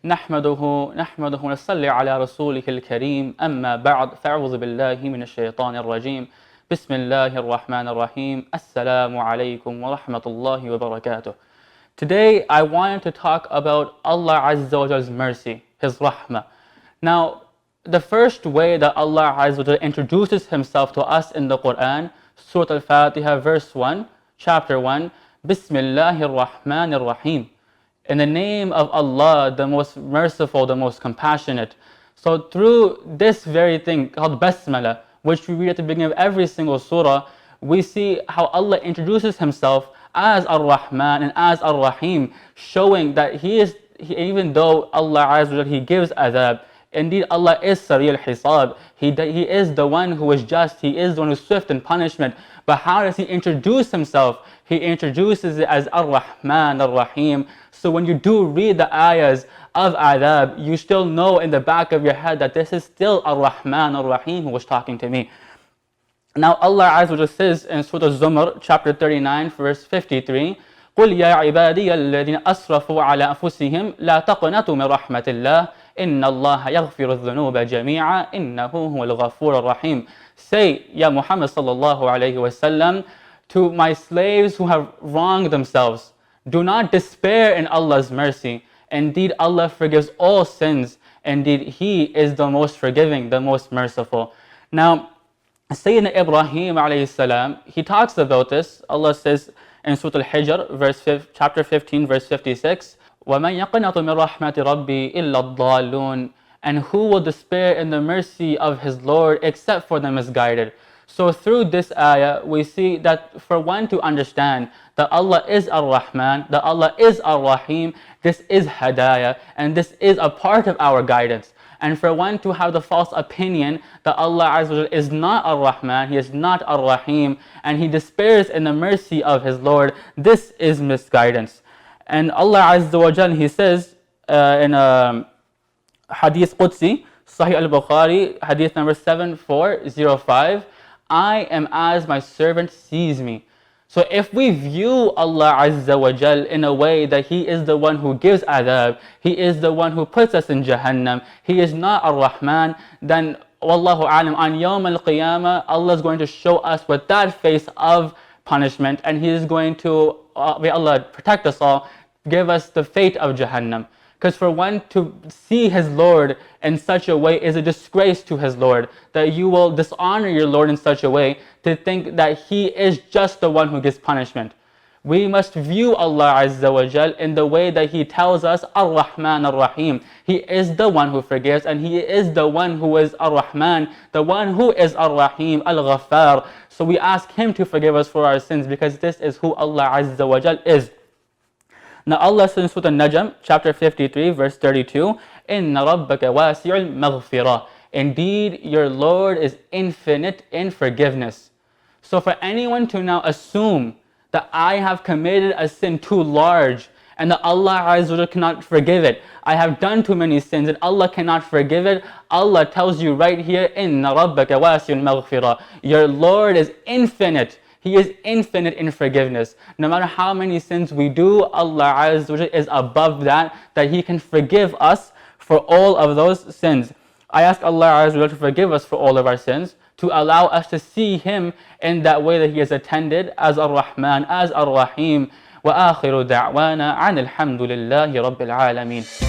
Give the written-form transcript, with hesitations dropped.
نحمده ونصلي على رسوله الكريم أما بعد فأعوذ بالله من الشيطان الرجيم بسم الله الرحمن الرحيم السلام عليكم ورحمة الله وبركاته. Today I wanted to talk about Allah Azza wa Jall's mercy, His rahmah. Now, the first way that Allah Azza wa Jalla introduces Himself to us in the Quran, Surah Al-Fatiha, verse 1, chapter 1, Bismillahir Rahmanir Rahim. In the name of Allah, the most merciful, the most compassionate. So through this very thing called Basmala, which we read at the beginning of every single surah, we see how Allah introduces Himself as Ar-Rahman and as Ar-Rahim, showing that even though Allah Azza wa Jalla, He gives adab, indeed Allah is Sari al-Hisab, He is the one who is just, He is the one who is swift in punishment. But how does He introduce Himself? He introduces it as Ar-Rahman, Ar-Rahim. So when you do read the ayahs of adab, you still know in the back of your head that this is still Ar-Rahman, Ar-Rahim who was talking to me. Now Allah Azza wa Jalla says in Surah Al-Zumar, chapter 39, verse 53, قُلْ يَا عِبَادِيَ الَّذِينَ أَسْرَفُوا عَلَى أَنفُسِهِمْ لَا تَقْنَطُوا مِنْ رَحْمَةِ اللَّهِ إِنَّ اللَّهَ يَغْفِرُ الذُّنُوبَ جَمِيعًا إِنَّهُ هُوَ الْغَفُورُ الرَّحِيمُ. Say, Ya Muhammad sallallahu alayhi wa sallam, to my slaves who have wronged themselves, do not despair in Allah's mercy. Indeed, Allah forgives all sins. Indeed, He is the most forgiving, the most merciful. Now, Sayyidina Ibrahim alayhi salam, he talks about this. Allah says in Surah Al-Hijr, chapter 15, verse 56, وَمَنْ يَقْنَطُ مِنْ رَحْمَةِ رَبِّي إِلَّا الضَّالُّونَ. And who will despair in the mercy of his Lord except for the misguided? So through this ayah, we see that for one to understand that Allah is Ar-Rahman, that Allah is Ar-Rahim, this is Hadayah, and this is a part of our guidance. And for one to have the false opinion that Allah Azza wa Jalla is not Ar-Rahman, He is not Ar-Rahim, and he despairs in the mercy of his Lord, this is misguidance. And Allah Azza wa Jalla, He says in Hadith Qudsi, Sahih al-Bukhari, Hadith number 7405, I am as my servant sees me. So if we view Allah Azza wa Jal in a way that He is the one who gives adab, He is the one who puts us in Jahannam, He is not Ar-Rahman, then Wallahu Alam, on Yawm al-Qiyamah, Allah is going to show us with that face of punishment, and He is going to, may Allah protect us all, give us the fate of Jahannam. Because for one to see his Lord in such a way is a disgrace to his Lord, that you will dishonor your Lord in such a way to think that He is just the one who gives punishment. We must view Allah Azza wa Jal in the way that He tells us Ar-Rahman Ar-Rahim. He is the one who forgives, and He is the one who is Ar-Rahman, the one who is Ar-Rahim, Al-Ghaffar. So we ask Him to forgive us for our sins, because this is who Allah Azza wa Jal is. Now Allah says in Surah Al-Najm, chapter 53, verse 32, إِنَّ رَبَّكَ وَاسِعُ الْمَغْفِرَةِ. Indeed, your Lord is infinite in forgiveness. So for anyone to now assume that I have committed a sin too large and that Allah Azza wa Jalla cannot forgive it, I have done too many sins and Allah cannot forgive it, Allah tells you right here, إِنَّ رَبَّكَ وَاسِعُ الْمَغْفِرَةِ. Your Lord is infinite. He is infinite in forgiveness. No matter how many sins we do, Allah Azza wa Jalla is above that He can forgive us for all of those sins. I ask Allah Azza wa Jalla to forgive us for all of our sins, to allow us to see Him in that way that He has attended as Ar-Rahman, as Ar-Rahim. وآخر دعوانا عن الحمد لله رب العالمين.